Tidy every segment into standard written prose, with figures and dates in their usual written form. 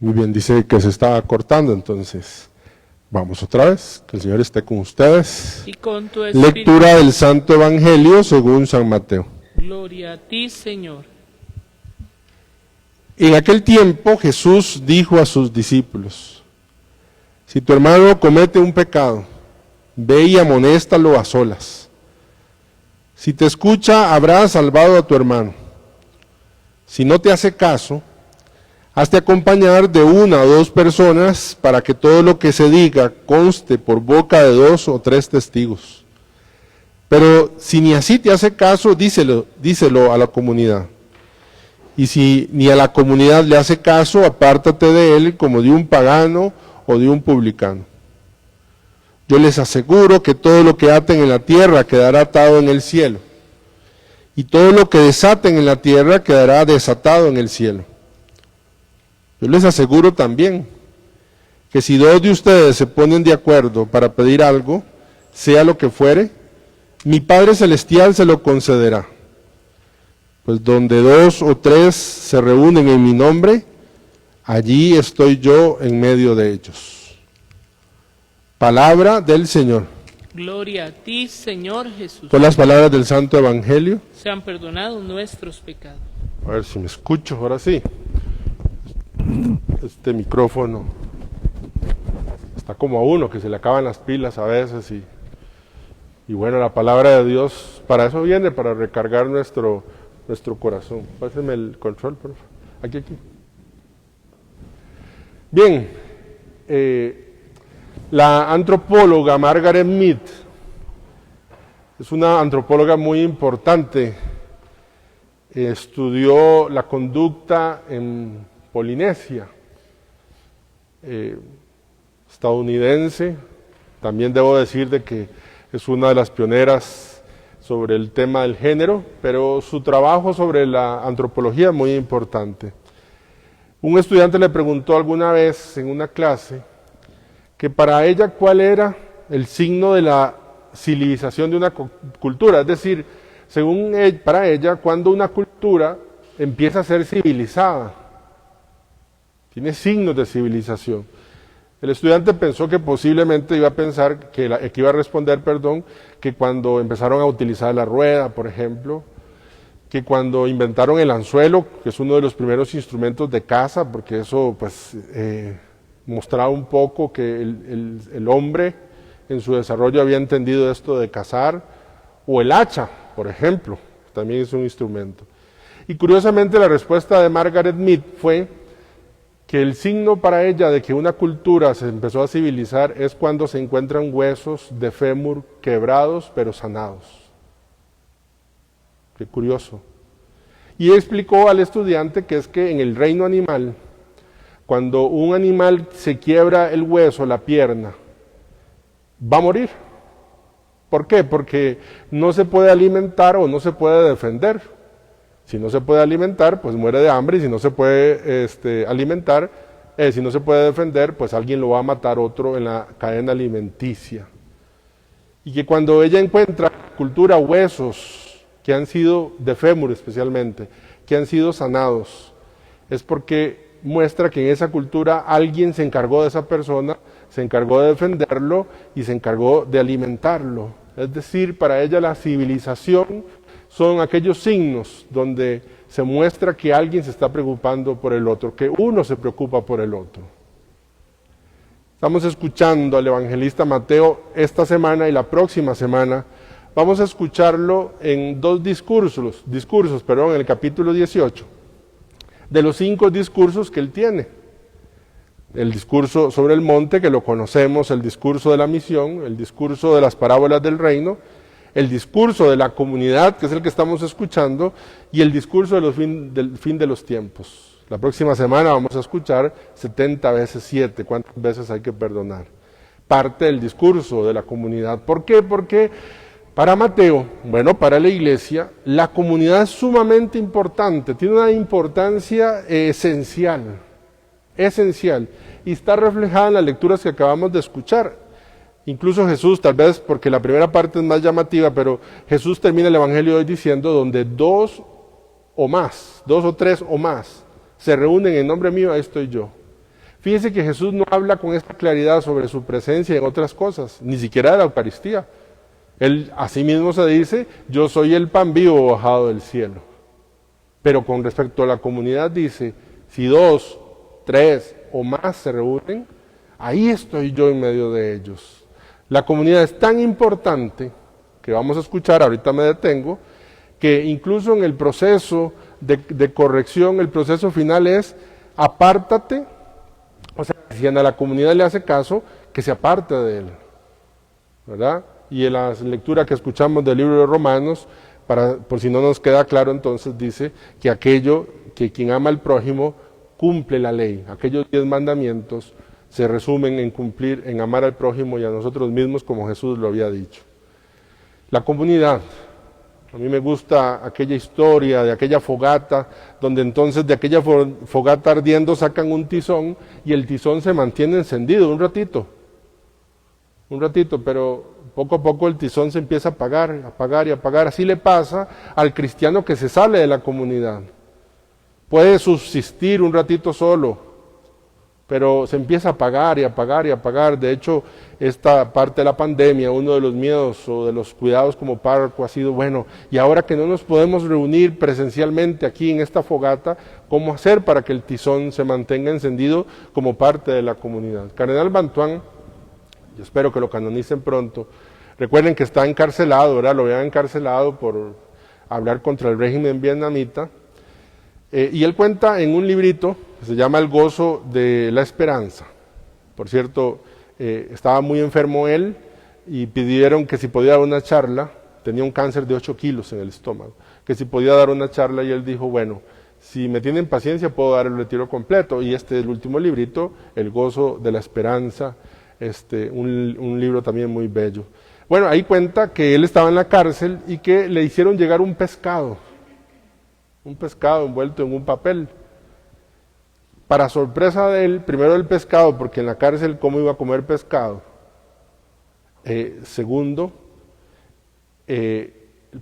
Muy bien, dice que se está cortando, entonces vamos otra vez. Que el Señor esté con ustedes. Y con tu espíritu. Lectura del Santo Evangelio según San Mateo. Gloria a ti, Señor. En aquel tiempo Jesús dijo a sus discípulos: si tu hermano comete un pecado, ve y amonéstalo a solas. Si te escucha, habrás salvado a tu hermano. Si no te hace caso, hazte acompañar de 1 o 2 personas para que todo lo que se diga conste por boca de 2 o 3 testigos. Pero si ni así te hace caso, díselo a la comunidad. Y si ni a la comunidad le hace caso, apártate de él como de un pagano o de un publicano. Yo les aseguro que todo lo que aten en la tierra quedará atado en el cielo, y todo lo que desaten en la tierra quedará desatado en el cielo. Yo les aseguro también que si 2 de ustedes se ponen de acuerdo para pedir algo, sea lo que fuere, mi Padre Celestial se lo concederá. Pues donde 2 o 3 se reúnen en mi nombre, allí estoy yo en medio de ellos. Palabra del Señor. Gloria a ti, Señor Jesús. Por las palabras del Santo Evangelio. Sean perdonados nuestros pecados. A ver si me escucho, ahora sí. Este micrófono está como a uno, que se le acaban las pilas a veces y bueno, la palabra de Dios para eso viene, para recargar nuestro corazón. Páseme el control, por favor. Aquí. Bien, la antropóloga Margaret Mead es una antropóloga muy importante. Estudió la conducta en Polinesia, estadounidense. También debo decir de que es una de las pioneras sobre el tema del género, pero su trabajo sobre la antropología es muy importante. Un estudiante le preguntó alguna vez en una clase que para ella cuál era el signo de la civilización de una cultura, es decir, para ella, cuando una cultura empieza a ser civilizada, tiene signos de civilización. El estudiante pensó que posiblemente iba a responder que cuando empezaron a utilizar la rueda, por ejemplo, que cuando inventaron el anzuelo, que es uno de los primeros instrumentos de caza, porque eso pues mostraba un poco que el hombre en su desarrollo había entendido esto de cazar, o el hacha, por ejemplo, también es un instrumento. Y curiosamente la respuesta de Margaret Mead fue que el signo para ella de que una cultura se empezó a civilizar es cuando se encuentran huesos de fémur quebrados pero sanados. Qué curioso. Y explicó al estudiante que es que en el reino animal, cuando un animal se quiebra el hueso, la pierna, va a morir. ¿Por qué? Porque no se puede alimentar o no se puede defender. Si no se puede alimentar, pues muere de hambre, y si no se puede alimentar, si no se puede defender, pues alguien lo va a matar otro en la cadena alimenticia. Y que cuando ella encuentra cultura, huesos que han sido, de fémur especialmente, que han sido sanados, es porque muestra que en esa cultura alguien se encargó de esa persona, se encargó de defenderlo y se encargó de alimentarlo. Es decir, para ella la civilización son aquellos signos donde se muestra que alguien se está preocupando por el otro, que uno se preocupa por el otro. Estamos escuchando al evangelista Mateo esta semana y la próxima semana. Vamos a escucharlo en 2 discursos, en el capítulo 18, de los 5 discursos que él tiene. El discurso sobre el monte, que lo conocemos, el discurso de la misión, el discurso de las parábolas del reino, el discurso de la comunidad, que es el que estamos escuchando, y el discurso del fin de los tiempos. La próxima semana vamos a escuchar 70 veces 7, cuántas veces hay que perdonar. Parte del discurso de la comunidad. ¿Por qué? Porque para Mateo, para la iglesia, la comunidad es sumamente importante, tiene una importancia esencial, y está reflejada en las lecturas que acabamos de escuchar. Incluso Jesús, tal vez porque la primera parte es más llamativa, pero Jesús termina el Evangelio hoy diciendo: donde 2 o 3 o más, se reúnen en nombre mío, ahí estoy yo. Fíjense que Jesús no habla con esta claridad sobre su presencia en otras cosas, ni siquiera de la Eucaristía. Él asimismo se dice, yo soy el pan vivo bajado del cielo. Pero con respecto a la comunidad dice, si 2, 3 o más se reúnen, ahí estoy yo en medio de ellos. La comunidad es tan importante, que vamos a escuchar, ahorita me detengo, que incluso en el proceso de corrección, el proceso final es, apártate, o sea, si a la comunidad le hace caso, que se aparte de él, ¿verdad? Y en la lectura que escuchamos del libro de Romanos, por si no nos queda claro, entonces dice que quien ama al prójimo cumple la ley. Aquellos 10 mandamientos se resumen en cumplir, en amar al prójimo y a nosotros mismos como Jesús lo había dicho. La comunidad. A mí me gusta aquella historia de aquella fogata, donde entonces de aquella fogata ardiendo sacan un tizón y el tizón se mantiene encendido un ratito, pero poco a poco el tizón se empieza a apagar y apagar. Así le pasa al cristiano que se sale de la comunidad. Puede subsistir un ratito solo, pero se empieza a apagar y apagar y apagar. De hecho, esta parte de la pandemia, uno de los miedos o de los cuidados como párroco ha sido, bueno, y ahora que no nos podemos reunir presencialmente aquí en esta fogata, ¿cómo hacer para que el tizón se mantenga encendido como parte de la comunidad? Cardenal Bantuán, yo espero que lo canonicen pronto, recuerden que está encarcelado, ¿verdad? Lo habían encarcelado por hablar contra el régimen vietnamita, y él cuenta en un librito que se llama El gozo de la esperanza. Por cierto, estaba muy enfermo él y pidieron que si podía dar una charla, tenía un cáncer de 8 kilos en el estómago, que si podía dar una charla, y él dijo, bueno, si me tienen paciencia puedo dar el retiro completo, y este es el último librito, El gozo de la esperanza, un libro también muy bello. Bueno, ahí cuenta que él estaba en la cárcel y que le hicieron llegar un pescado envuelto en un papel. Para sorpresa de él, primero el pescado, porque en la cárcel cómo iba a comer pescado. Segundo,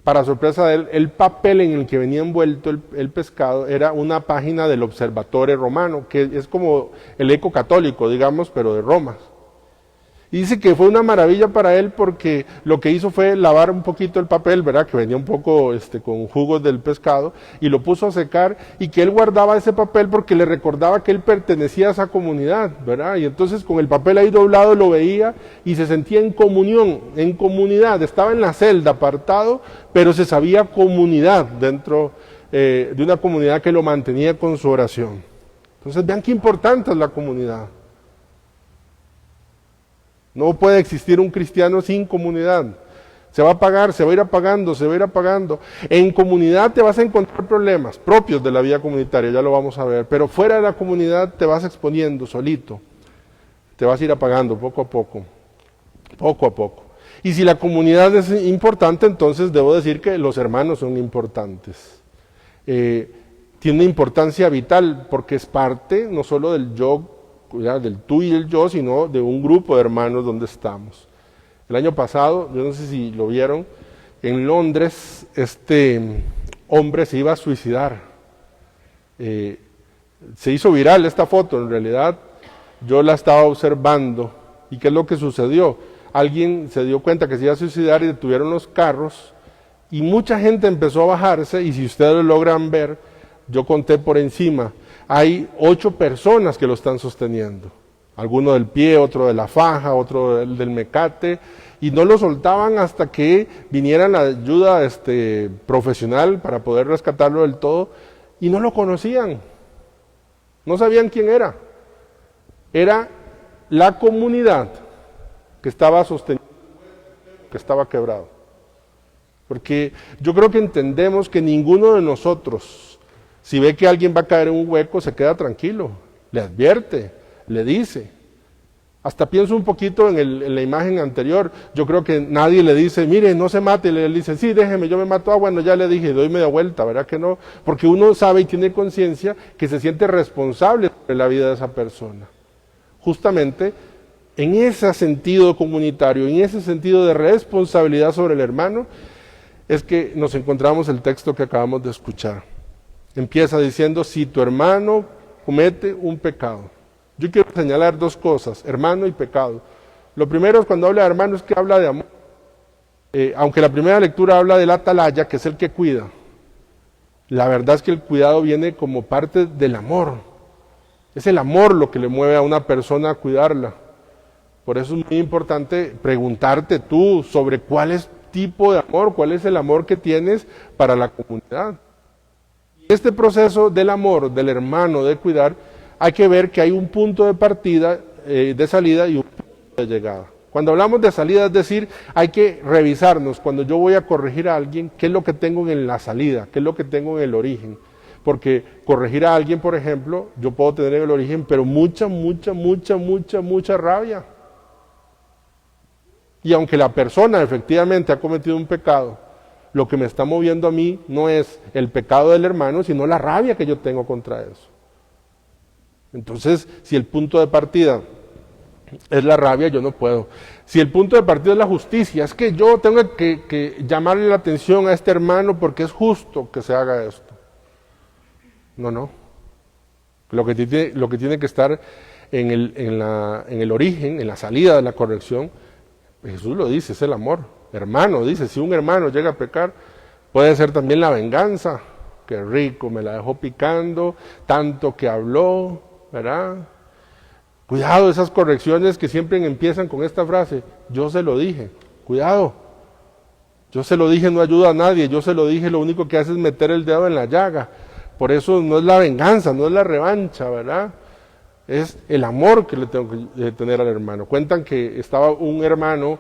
para sorpresa de él, el papel en el que venía envuelto el pescado era una página del Observatore Romano, que es como el Eco Católico, digamos, pero de Roma. Y dice que fue una maravilla para él porque lo que hizo fue lavar un poquito el papel, ¿verdad? Que venía un poco con jugos del pescado, y lo puso a secar, y que él guardaba ese papel porque le recordaba que él pertenecía a esa comunidad, ¿verdad? Y entonces con el papel ahí doblado lo veía y se sentía en comunión, en comunidad. Estaba en la celda apartado, pero se sabía comunidad dentro de una comunidad que lo mantenía con su oración. Entonces vean qué importante es la comunidad. No puede existir un cristiano sin comunidad. Se va a apagar, se va a ir apagando, se va a ir apagando. En comunidad te vas a encontrar problemas propios de la vida comunitaria, ya lo vamos a ver, pero fuera de la comunidad te vas exponiendo solito. Te vas a ir apagando poco a poco, poco a poco. Y si la comunidad es importante, entonces debo decir que los hermanos son importantes. Tiene una importancia vital porque es parte no solo del yo, del tú y el yo, sino de un grupo de hermanos donde estamos. El año pasado, yo no sé si lo vieron, en Londres este hombre se iba a suicidar. Se hizo viral esta foto, en realidad yo la estaba observando. ¿Y qué es lo que sucedió? Alguien se dio cuenta que se iba a suicidar y detuvieron los carros y mucha gente empezó a bajarse, y si ustedes lo logran ver, yo conté por encima, hay 8 personas que lo están sosteniendo, alguno del pie, otro de la faja, otro del mecate, y no lo soltaban hasta que viniera la ayuda profesional para poder rescatarlo del todo, y no lo conocían, no sabían quién era. Era la comunidad que estaba sosteniendo, que estaba quebrado. Porque yo creo que entendemos que ninguno de nosotros, si ve que alguien va a caer en un hueco, se queda tranquilo, le advierte, le dice. Hasta pienso un poquito en la imagen anterior, yo creo que nadie le dice, mire, no se mate, le dice, sí, déjeme, yo me mato, bueno, ya le dije, doy media vuelta, ¿verdad que no? Porque uno sabe y tiene conciencia que se siente responsable de la vida de esa persona. Justamente, en ese sentido comunitario, en ese sentido de responsabilidad sobre el hermano, es que nos encontramos el texto que acabamos de escuchar. Empieza diciendo, si tu hermano comete un pecado, Yo quiero señalar dos cosas, hermano y pecado. Lo primero es cuando habla de hermano es que habla de amor. Aunque la primera lectura habla del atalaya, que es el que cuida, la verdad es que el cuidado viene como parte del amor. Es el amor lo que le mueve a una persona a cuidarla. Por eso es muy importante preguntarte tú sobre cuál es tipo de amor, cuál es el amor que tienes para la comunidad. Este proceso del amor, del hermano, de cuidar, hay que ver que hay un punto de partida, de salida y un punto de llegada. Cuando hablamos de salida, es decir, hay que revisarnos, cuando yo voy a corregir a alguien, qué es lo que tengo en la salida, qué es lo que tengo en el origen. Porque corregir a alguien, por ejemplo, yo puedo tener en el origen, pero mucha rabia. Y aunque la persona efectivamente ha cometido un pecado, lo que me está moviendo a mí no es el pecado del hermano, sino la rabia que yo tengo contra eso. Entonces, si el punto de partida es la rabia, yo no puedo. Si el punto de partida es la justicia, es que yo tengo que llamarle la atención a este hermano porque es justo que se haga esto. No. Lo que tiene que estar en el origen, en la salida de la corrección, Jesús lo dice, es el amor. Hermano, dice, si un hermano llega a pecar, puede ser también la venganza. Qué rico, me la dejó picando, tanto que habló, ¿verdad? Cuidado, esas correcciones que siempre empiezan con esta frase, yo se lo dije, cuidado. Yo se lo dije, no ayuda a nadie, yo se lo dije, lo único que hace es meter el dedo en la llaga. Por eso no es la venganza, no es la revancha, ¿verdad? Es el amor que le tengo que tener al hermano. Cuentan que estaba un hermano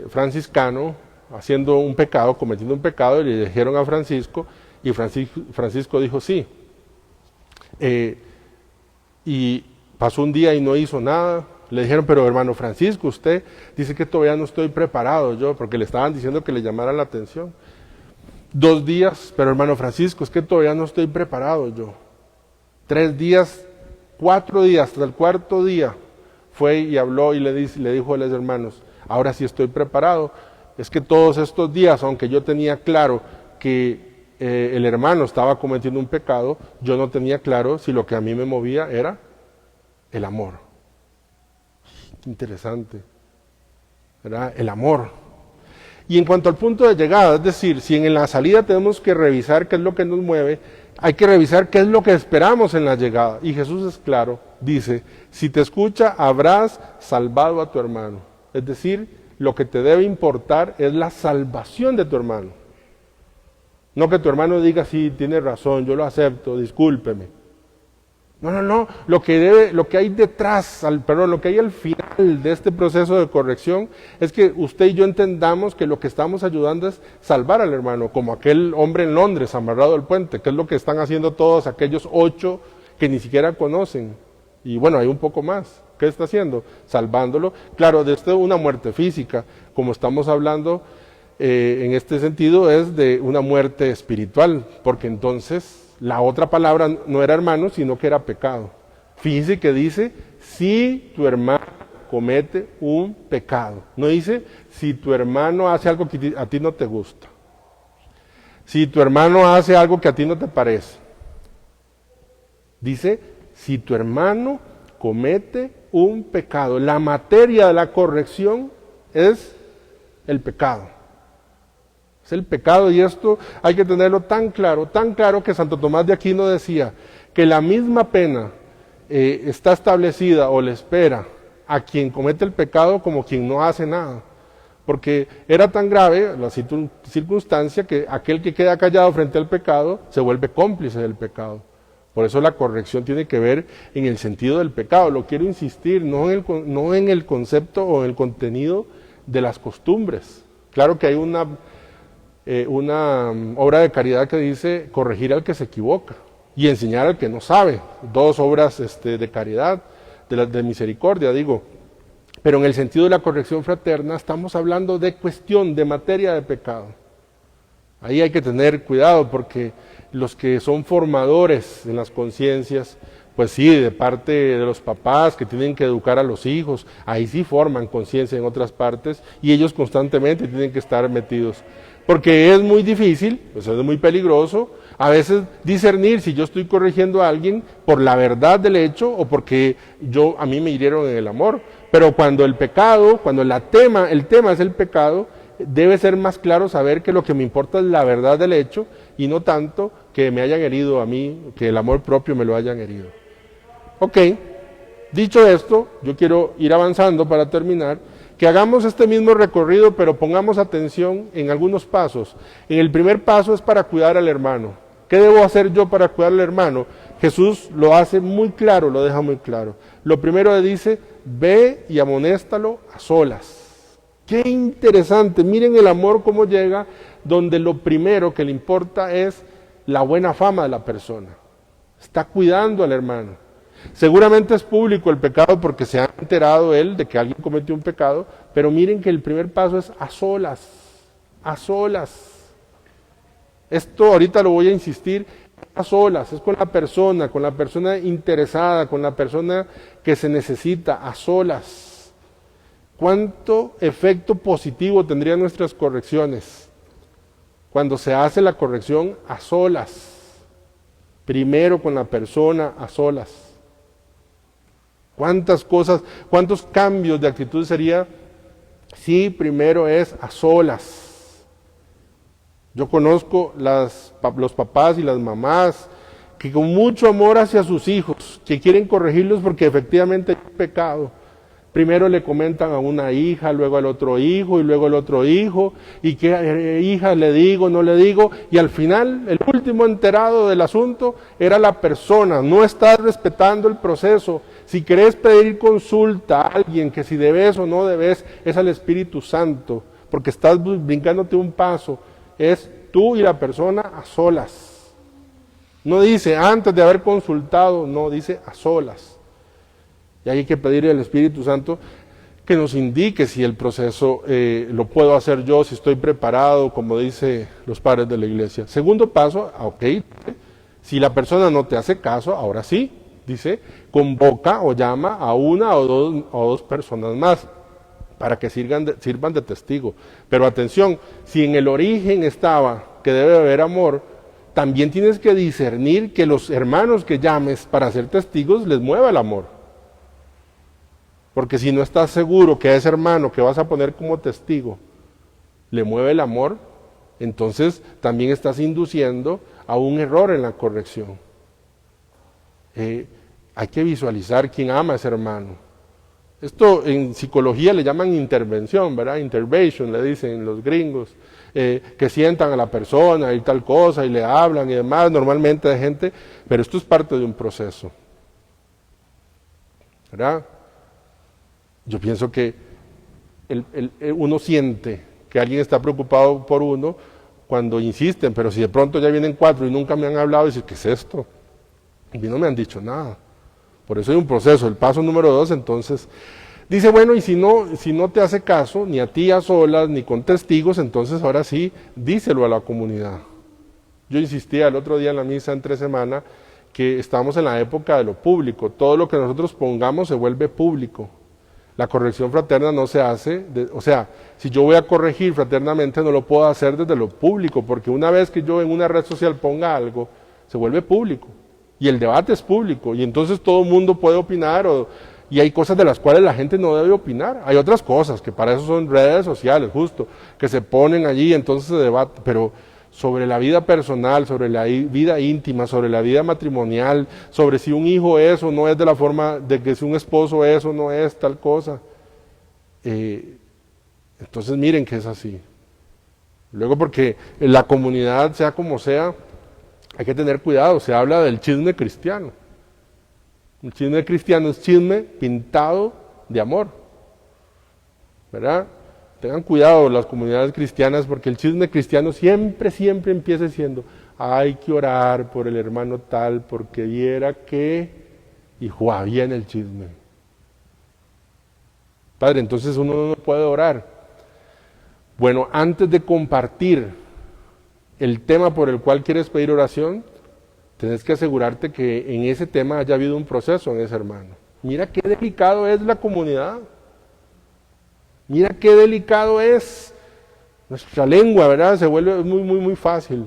franciscano haciendo un pecado, cometiendo un pecado, y le dijeron a Francisco, y Francisco dijo sí. Y pasó un día y no hizo nada. Le dijeron, pero hermano Francisco, usted dice que todavía no estoy preparado yo, porque le estaban diciendo que le llamara la atención. 2 días, pero hermano Francisco, es que todavía no estoy preparado yo. 3 días, 4 días, hasta el 4.º día fue y habló y le dijo a los hermanos, ahora sí estoy preparado. Es que todos estos días, aunque yo tenía claro que el hermano estaba cometiendo un pecado, yo no tenía claro si lo que a mí me movía era el amor. Interesante, ¿verdad? El amor. Y en cuanto al punto de llegada, es decir, si en la salida tenemos que revisar qué es lo que nos mueve, hay que revisar qué es lo que esperamos en la llegada. Y Jesús es claro, dice, si te escucha, habrás salvado a tu hermano. Es decir, lo que te debe importar es la salvación de tu hermano. No que tu hermano diga, sí, tiene razón, yo lo acepto, discúlpeme. No, lo que hay detrás, lo que hay al final de este proceso de corrección es que usted y yo entendamos que lo que estamos ayudando es salvar al hermano, como aquel hombre en Londres amarrado al puente, que es lo que están haciendo todos aquellos 8 que ni siquiera conocen. Y bueno, hay un poco más. ¿Qué está haciendo? Salvándolo. Claro, de esto una muerte física, como estamos hablando en este sentido, es de una muerte espiritual, porque entonces la otra palabra no era hermano, sino que era pecado. Fíjese que dice, si tu hermano comete un pecado. No dice, si tu hermano hace algo que a ti no te gusta. Si tu hermano hace algo que a ti no te parece. Dice, si tu hermano comete un pecado. La materia de la corrección es el pecado. Es el pecado, y esto hay que tenerlo tan claro que Santo Tomás de Aquino decía que la misma pena está establecida o le espera a quien comete el pecado como quien no hace nada. Porque era tan grave la circunstancia que aquel que queda callado frente al pecado se vuelve cómplice del pecado. Por eso la corrección tiene que ver en el sentido del pecado. Lo quiero insistir, no en el concepto o en el contenido de las costumbres. Claro que hay una obra de caridad que dice corregir al que se equivoca y enseñar al que no sabe. 2 obras de caridad, de misericordia, digo. Pero en el sentido de la corrección fraterna estamos hablando de cuestión, de materia de pecado. Ahí hay que tener cuidado porque los que son formadores en las conciencias, pues sí, de parte de los papás que tienen que educar a los hijos, ahí sí forman conciencia en otras partes y ellos constantemente tienen que estar metidos. Porque es muy difícil, pues es muy peligroso, A veces discernir si yo estoy corrigiendo a alguien por la verdad del hecho o porque a mí me hirieron en el amor. Pero cuando el pecado, cuando el tema es el pecado, debe ser más claro saber que lo que me importa es la verdad del hecho y no tanto que me hayan herido a mí, que el amor propio me lo hayan herido. Ok, dicho esto, yo quiero ir avanzando para terminar, que hagamos este mismo recorrido, pero pongamos atención en algunos pasos. En el primer paso es para cuidar al hermano. ¿Qué debo hacer yo para cuidar al hermano? Jesús lo hace muy claro, lo deja muy claro. Lo primero le dice, ve y amonéstalo a solas. Qué interesante, miren el amor cómo llega, donde lo primero que le importa es la buena fama de la persona. Está cuidando al hermano. Seguramente es público el pecado porque se ha enterado él de que alguien cometió un pecado, pero miren que el primer paso es a solas, a solas. Esto ahorita lo voy a insistir, a solas, es con la persona interesada, con la persona que se necesita, a solas. ¿Cuánto efecto positivo tendrían nuestras correcciones cuando se hace la corrección a solas? Primero con la persona a solas. ¿Cuántas cosas, cuántos cambios de actitud sería si primero es a solas? Yo conozco los papás y las mamás que con mucho amor hacia sus hijos, que quieren corregirlos porque efectivamente hay un pecado. Primero le comentan a una hija, luego al otro hijo y luego al otro hijo, y qué hija le digo, no le digo, y al final el último enterado del asunto era la persona. No estás respetando el proceso. Si querés pedir consulta a alguien que si debes o no debes, es al Espíritu Santo, porque estás brincándote un paso. Es tú y la persona a solas. No dice antes de haber consultado, no, dice a solas. Y hay que pedirle al Espíritu Santo que nos indique si el proceso lo puedo hacer yo, si estoy preparado, como dicen los padres de la iglesia. Segundo paso, ok, si la persona no te hace caso, ahora sí, dice, convoca o llama a una o dos personas más para que sirvan de testigo. Pero atención, si en el origen estaba que debe haber amor, también tienes que discernir que los hermanos que llames para ser testigos les mueva el amor. Porque si no estás seguro que a ese hermano que vas a poner como testigo le mueve el amor, entonces también estás induciendo a un error en la corrección. Hay que visualizar quién ama a ese hermano. Esto en psicología le llaman intervención, ¿verdad? Intervention, le dicen los gringos, que sientan a la persona y tal cosa y le hablan y demás, normalmente de gente, pero esto es parte de un proceso, ¿verdad? Yo pienso que uno siente que alguien está preocupado por uno cuando insisten, pero si de pronto ya vienen 4 y nunca me han hablado, y dicen, ¿qué es esto? Y no me han dicho nada. Por eso hay un proceso. El paso número 2, entonces, dice, bueno, y si no te hace caso, ni a ti a solas, ni con testigos, entonces ahora sí, díselo a la comunidad. Yo insistía el otro día en la misa entre semana que estamos en la época de lo público. Todo lo que nosotros pongamos se vuelve público. La corrección fraterna no se hace, si yo voy a corregir fraternamente no lo puedo hacer desde lo público, porque una vez que yo en una red social ponga algo, se vuelve público, y el debate es público, y entonces todo el mundo puede opinar, y hay cosas de las cuales la gente no debe opinar, hay otras cosas, que para eso son redes sociales, justo, que se ponen allí, entonces se debate, pero sobre la vida personal, sobre la vida íntima, sobre la vida matrimonial, sobre si un hijo es o no es de la forma de que si un esposo es o no es tal cosa. Entonces miren que es así. Luego porque la comunidad, sea como sea, hay que tener cuidado, se habla del chisme cristiano. El chisme cristiano es chisme pintado de amor, ¿verdad? Tengan cuidado las comunidades cristianas porque el chisme cristiano siempre empieza diciendo, hay que orar por el hermano tal porque viera que, y viene el chisme. Padre, entonces uno no puede orar. Bueno, antes de compartir el tema por el cual quieres pedir oración, tenés que asegurarte que en ese tema haya habido un proceso en ese hermano. Mira qué delicado es la comunidad. Mira qué delicado es nuestra lengua, ¿verdad? Se vuelve muy fácil.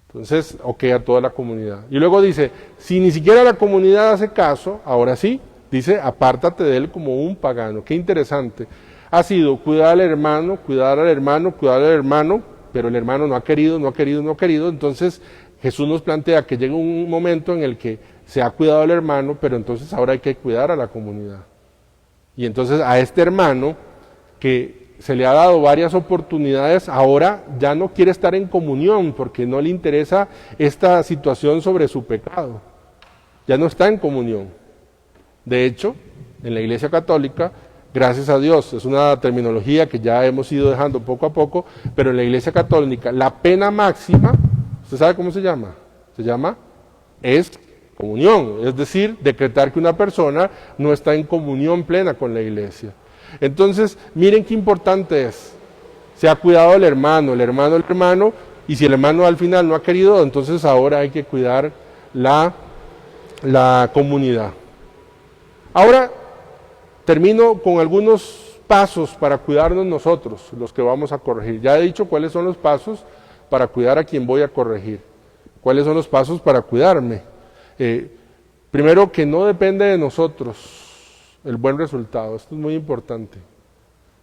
Entonces, ok, a toda la comunidad. Y luego dice, si ni siquiera la comunidad hace caso, ahora sí, dice, apártate de él como un pagano. Qué interesante. Ha sido cuidar al hermano, cuidar al hermano, cuidar al hermano, pero el hermano no ha querido, no ha querido, no ha querido. Entonces Jesús nos plantea que llega un momento en el que se ha cuidado al hermano, pero entonces ahora hay que cuidar a la comunidad. Y entonces a este hermano que se le ha dado varias oportunidades, ahora ya no quiere estar en comunión porque no le interesa esta situación sobre su pecado. Ya no está en comunión. De hecho, en la Iglesia Católica, gracias a Dios, es una terminología que ya hemos ido dejando poco a poco, pero en la Iglesia Católica la pena máxima, ¿usted sabe cómo se llama? Se llama excomunión, es decir, decretar que una persona no está en comunión plena con la Iglesia. Entonces, miren qué importante es. Se ha cuidado el hermano, y si el hermano al final no ha querido, entonces ahora hay que cuidar la comunidad. Ahora termino con algunos pasos para cuidarnos nosotros, los que vamos a corregir. Ya he dicho cuáles son los pasos para cuidar a quien voy a corregir. ¿Cuáles son los pasos para cuidarme? Primero, que no depende de nosotros el buen resultado. Esto es muy importante.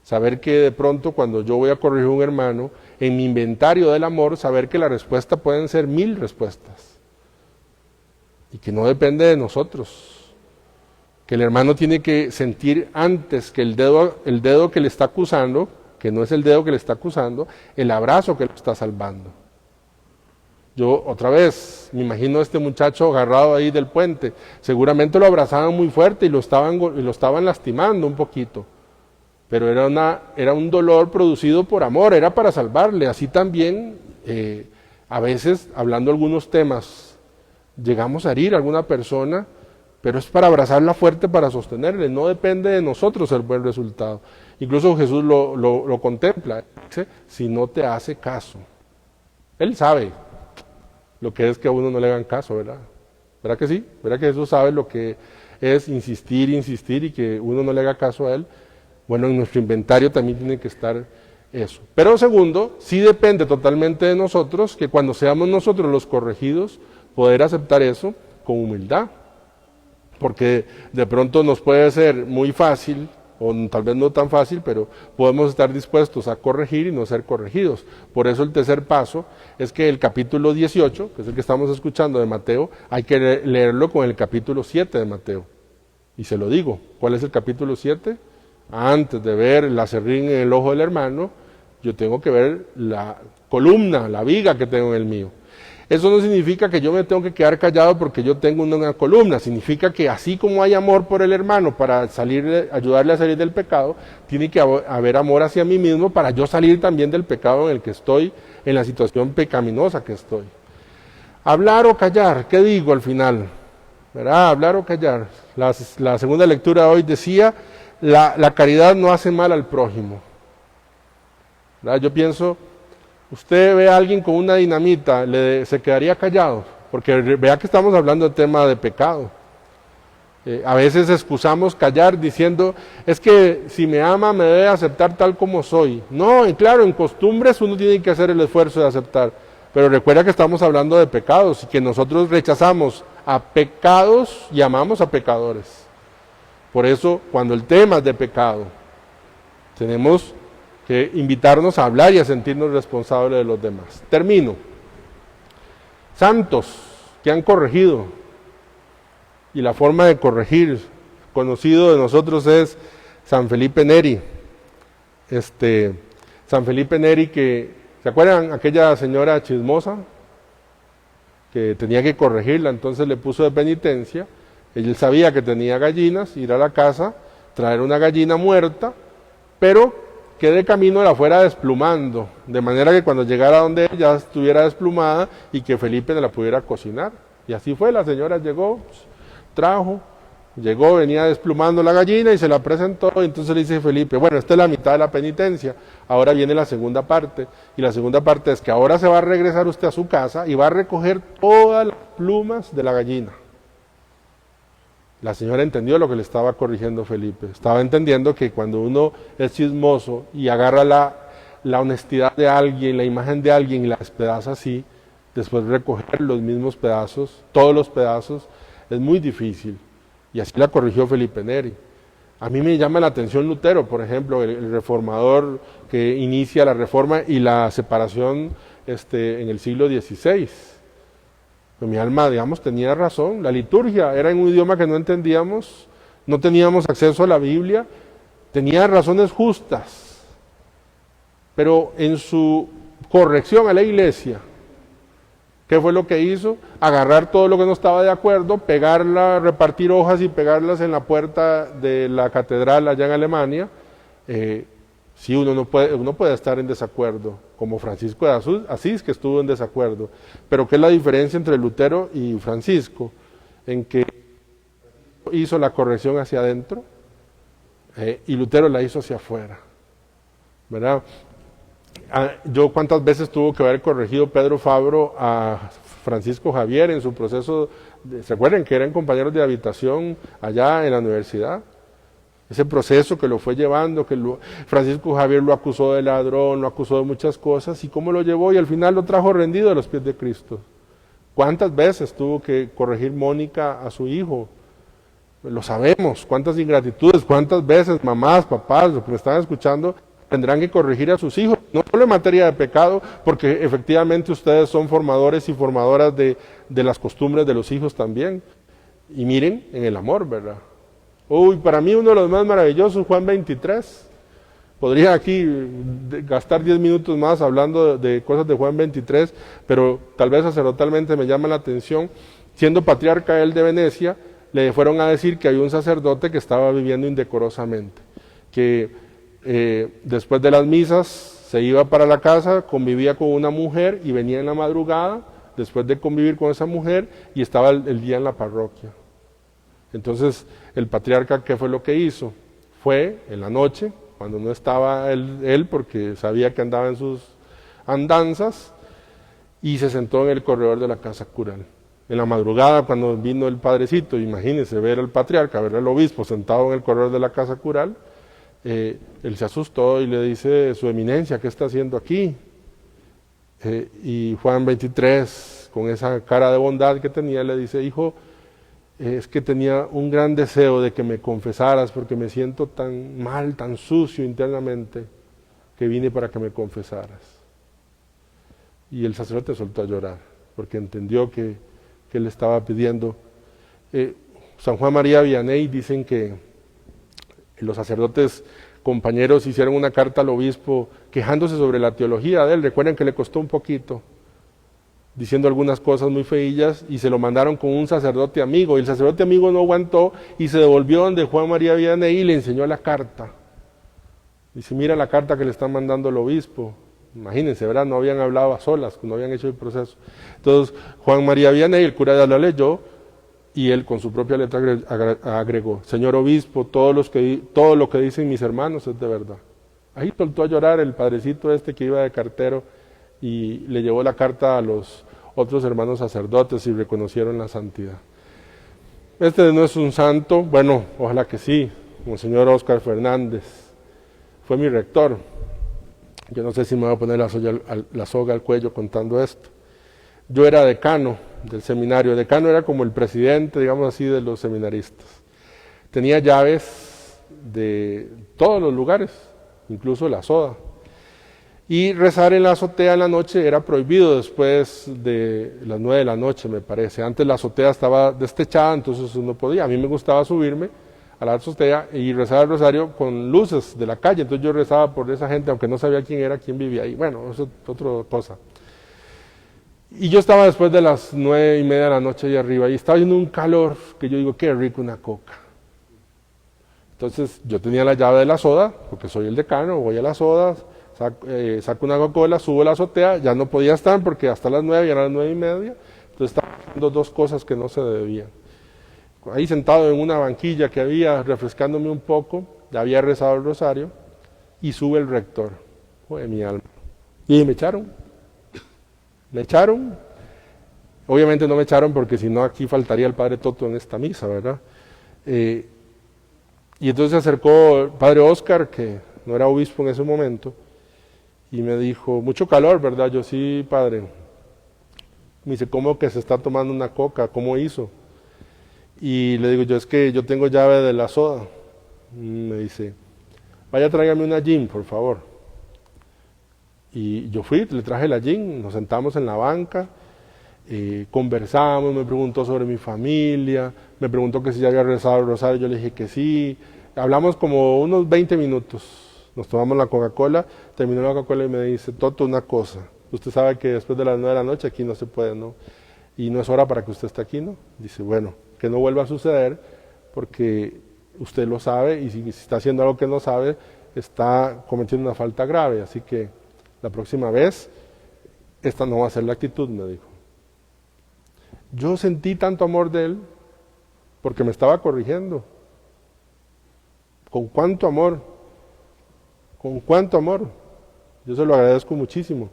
Saber que de pronto cuando yo voy a corregir a un hermano, en mi inventario del amor, saber que la respuesta pueden ser 1000 respuestas. Y que no depende de nosotros. Que el hermano tiene que sentir antes que el dedo que le está acusando, que no es el dedo que le está acusando, el abrazo que lo está salvando. Yo otra vez me imagino a este muchacho agarrado ahí del puente, seguramente lo abrazaban muy fuerte y lo estaban lastimando un poquito, pero era un dolor producido por amor, era para salvarle. Así también, a veces, hablando algunos temas, llegamos a herir a alguna persona, pero es para abrazarla fuerte, para sostenerle. No depende de nosotros el buen resultado. Incluso Jesús lo contempla, dice, si no te hace caso. Él sabe lo que es que a uno no le hagan caso, ¿verdad? ¿Verdad que sí? ¿Verdad que Jesús sabe lo que es insistir y que uno no le haga caso a Él? Bueno, en nuestro inventario también tiene que estar eso. Pero segundo, sí depende totalmente de nosotros, que cuando seamos nosotros los corregidos, poder aceptar eso con humildad. Porque de pronto nos puede ser muy fácil, o tal vez no tan fácil, pero podemos estar dispuestos a corregir y no ser corregidos. Por eso el tercer paso es que el capítulo 18, que es el que estamos escuchando de Mateo, hay que leerlo con el capítulo 7 de Mateo. Y se lo digo, ¿cuál es el capítulo 7? Antes de ver el aserrín en el ojo del hermano, yo tengo que ver la columna, la viga que tengo en el mío. Eso no significa que yo me tengo que quedar callado porque yo tengo una columna, significa que así como hay amor por el hermano para ayudarle a salir del pecado, tiene que haber amor hacia mí mismo para yo salir también del pecado en el que estoy, en la situación pecaminosa que estoy. Hablar o callar, ¿qué digo al final? ¿Verdad? Hablar o callar. La segunda lectura de hoy decía, la caridad no hace mal al prójimo. ¿Verdad? Yo pienso, usted ve a alguien con una dinamita, se quedaría callado, porque vea que estamos hablando de tema de pecado. A veces excusamos callar diciendo, es que si me ama me debe aceptar tal como soy. No, y claro, en costumbres uno tiene que hacer el esfuerzo de aceptar, pero recuerda que estamos hablando de pecados y que nosotros rechazamos a pecados y amamos a pecadores. Por eso, cuando el tema es de pecado, tenemos que invitarnos a hablar y a sentirnos responsables de los demás. Termino. Santos que han corregido, y la forma de corregir, conocido de nosotros es San Felipe Neri. San Felipe Neri que, ¿se acuerdan aquella señora chismosa? Que tenía que corregirla, entonces le puso de penitencia. Él sabía que tenía gallinas, ir a la casa, traer una gallina muerta, pero que de camino la fuera desplumando, de manera que cuando llegara donde ella estuviera desplumada y que Felipe la pudiera cocinar. Y así fue, la señora llegó, trajo, llegó, venía desplumando la gallina y se la presentó, y entonces le dice Felipe, bueno, esta es la mitad de la penitencia, ahora viene la segunda parte, y la segunda parte es que ahora se va a regresar usted a su casa y va a recoger todas las plumas de la gallina. La señora entendió lo que le estaba corrigiendo Felipe. Estaba entendiendo que cuando uno es chismoso y agarra la honestidad de alguien, la imagen de alguien y la despedaza así, después recoger los mismos pedazos, todos los pedazos, es muy difícil. Y así la corrigió Felipe Neri. A mí me llama la atención Lutero, por ejemplo, el reformador que inicia la reforma y la separación en el siglo XVI. Pues mi alma, digamos, tenía razón. La liturgia era en un idioma que no entendíamos, no teníamos acceso a la Biblia, tenía razones justas. Pero en su corrección a la iglesia, ¿qué fue lo que hizo? Agarrar todo lo que no estaba de acuerdo, pegarla, repartir hojas y pegarlas en la puerta de la catedral allá en Alemania. Sí, uno puede estar en desacuerdo, como Francisco de Asís, que estuvo en desacuerdo. Pero ¿qué es la diferencia entre Lutero y Francisco? En que hizo la corrección hacia adentro y Lutero la hizo hacia afuera, ¿verdad? Yo cuántas veces tuvo que haber corregido Pedro Fabro a Francisco Javier en su proceso, ¿se acuerdan que eran compañeros de habitación allá en la universidad? Ese proceso que lo fue llevando, Francisco Javier lo acusó de ladrón, lo acusó de muchas cosas, y cómo lo llevó, y al final lo trajo rendido a los pies de Cristo. ¿Cuántas veces tuvo que corregir Mónica a su hijo? Lo sabemos, cuántas ingratitudes, cuántas veces mamás, papás, los que me están escuchando, tendrán que corregir a sus hijos, no solo en materia de pecado, porque efectivamente ustedes son formadores y formadoras de las costumbres de los hijos también. Y miren, en el amor, ¿verdad? Uy, para mí uno de los más maravillosos, Juan 23. Podría aquí gastar 10 minutos más hablando de cosas de Juan 23, pero tal vez sacerdotalmente me llama la atención. Siendo patriarca él de Venecia, le fueron a decir que había un sacerdote que estaba viviendo indecorosamente, que después de las misas se iba para la casa, convivía con una mujer y venía en la madrugada, después de convivir con esa mujer, y estaba el día en la parroquia. Entonces el patriarca, ¿qué fue lo que hizo? Fue en la noche, cuando no estaba él porque sabía que andaba en sus andanzas, y se sentó en el corredor de la casa cural. En la madrugada, cuando vino el padrecito, imagínense ver al patriarca, ver al obispo sentado en el corredor de la casa cural, él se asustó y le dice: Su Eminencia, ¿qué está haciendo aquí? Y Juan 23, con esa cara de bondad que tenía, le dice: Hijo, es que tenía un gran deseo de que me confesaras, porque me siento tan mal, tan sucio internamente, que vine para que me confesaras. Y el sacerdote soltó a llorar, porque entendió que él estaba pidiendo. San Juan María Vianney dicen que los sacerdotes compañeros hicieron una carta al obispo quejándose sobre la teología de él. Recuerden que le costó un poquito, diciendo algunas cosas muy feillas, y se lo mandaron con un sacerdote amigo, y el sacerdote amigo no aguantó y se devolvió donde Juan María Vianney y le enseñó la carta. Dice: mira la carta que le están mandando el obispo. Imagínense, ¿verdad? No habían hablado a solas, no habían hecho el proceso. Entonces Juan María Vianney, el cura, ya la leyó, y él con su propia letra agregó: Señor obispo, todo lo que dicen mis hermanos es de verdad. Ahí soltó a llorar el padrecito que iba de cartero, y le llevó la carta a los otros hermanos sacerdotes y reconocieron la santidad. Este no es un santo, bueno, ojalá que sí. Monseñor Óscar Fernández fue mi rector. Yo no sé si me voy a poner la soga al cuello contando esto. Yo era decano del seminario. Decano era como el presidente, digamos así, de los seminaristas. Tenía llaves de todos los lugares, incluso la soda. Y rezar en la azotea en la noche era prohibido después de las 9 de la noche, me parece. Antes la azotea estaba destechada, entonces no podía. A mí me gustaba subirme a la azotea y rezar el rosario con luces de la calle. Entonces yo rezaba por esa gente, aunque no sabía quién era, quién vivía ahí. Bueno, eso es otra cosa. Y yo estaba después de las 9:30 de la noche ahí arriba, y estaba haciendo un calor que yo digo: qué rico una coca. Entonces yo tenía la llave de la soda, porque soy el decano, voy a la soda, saco una Coca-Cola, subo a la azotea, ya no podía estar porque hasta las 9, ya eran las 9:30, entonces estaba haciendo dos cosas que no se debían. Ahí sentado en una banquilla que había, refrescándome un poco, ya había rezado el rosario, y sube el rector, joder, mi alma, y me echaron. Me echaron, obviamente no me echaron porque si no aquí faltaría el padre Toto en esta misa, ¿verdad? Y entonces se acercó el padre Óscar, que no era obispo en ese momento, y me dijo: mucho calor, ¿verdad? Yo: sí, padre. Me dice, ¿cómo que se está tomando una coca? ¿Cómo hizo? Y le digo yo, es que yo tengo llave de la soda. Me dice, vaya, tráigame una gin, por favor. Y yo fui, le traje la gin, nos sentamos en la banca, conversamos, me preguntó sobre mi familia, me preguntó que si ya había rezado el rosario, yo le dije que sí. Hablamos como unos 20 minutos, nos tomamos la Coca-Cola, terminó la Coca-Cola y me dice, Toto, una cosa, usted sabe que después de las 9 de la noche aquí no se puede, ¿no? Y no es hora para que usted esté aquí, ¿no? Dice, bueno, que no vuelva a suceder, porque usted lo sabe, y si está haciendo algo que no sabe, está cometiendo una falta grave, así que la próxima vez, esta no va a ser la actitud, me dijo. Yo sentí tanto amor de él, porque me estaba corrigiendo. ¿Con cuánto amor? ¿Con cuánto amor? Yo se lo agradezco muchísimo.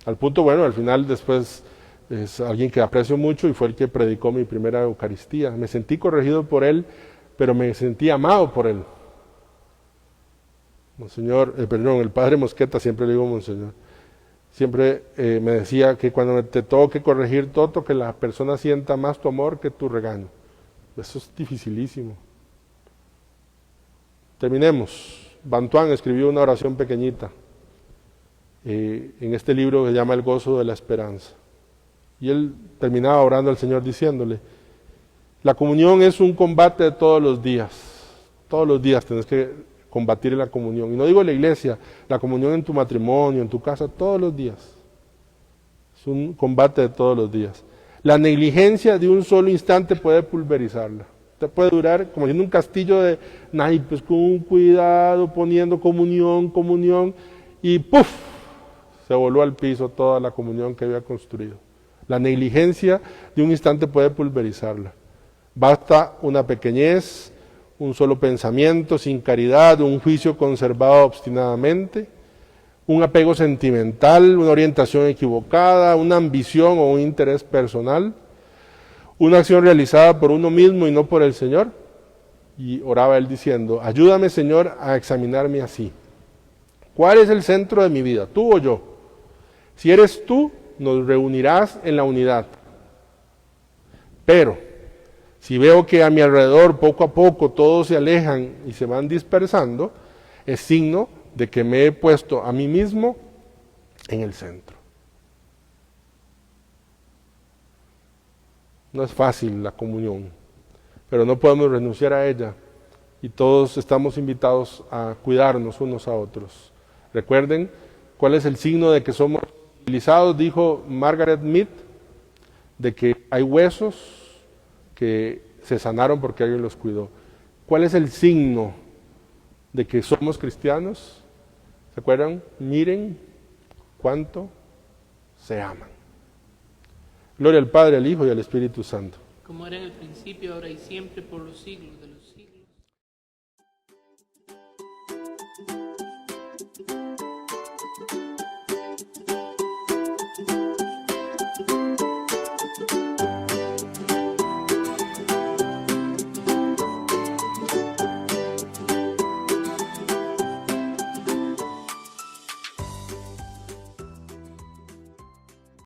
Al punto, bueno, al final después es alguien que aprecio mucho y fue el que predicó mi primera Eucaristía. Me sentí corregido por él, pero me sentí amado por él. Monseñor, perdón, el padre Mosqueta, siempre le digo Monseñor, siempre me decía que cuando te toque corregir Toto, que la persona sienta más tu amor que tu regaño. Eso es dificilísimo. Terminemos. Bantuán escribió una oración pequeñita en este libro que se llama El gozo de la esperanza. Y él terminaba orando al Señor diciéndole, la comunión es un combate de todos los días tenés que combatir en la comunión. Y no digo en la iglesia, la comunión en tu matrimonio, en tu casa, todos los días. Es un combate de todos los días. La negligencia de un solo instante puede pulverizarla. Te puede durar como siendo un castillo de naipes, con un cuidado, poniendo comunión, y ¡puf! Se voló al piso toda la comunión que había construido. La negligencia de un instante puede pulverizarla. Basta una pequeñez, un solo pensamiento sin caridad, un juicio conservado obstinadamente, un apego sentimental, una orientación equivocada, una ambición o un interés personal, una acción realizada por uno mismo y no por el Señor. Y oraba él diciendo, ayúdame Señor a examinarme así. ¿Cuál es el centro de mi vida, tú o yo? Si eres tú, nos reunirás en la unidad. Pero si veo que a mi alrededor poco a poco todos se alejan y se van dispersando, es signo de que me he puesto a mí mismo en el centro. No es fácil la comunión, pero no podemos renunciar a ella y todos estamos invitados a cuidarnos unos a otros. Recuerden cuál es el signo de que somos civilizados, dijo Margaret Mead, de que hay huesos que se sanaron porque alguien los cuidó. ¿Cuál es el signo de que somos cristianos? ¿Se acuerdan? Miren cuánto se aman. Gloria al Padre, al Hijo y al Espíritu Santo. Como era en el principio, ahora y siempre, por los siglos de los siglos.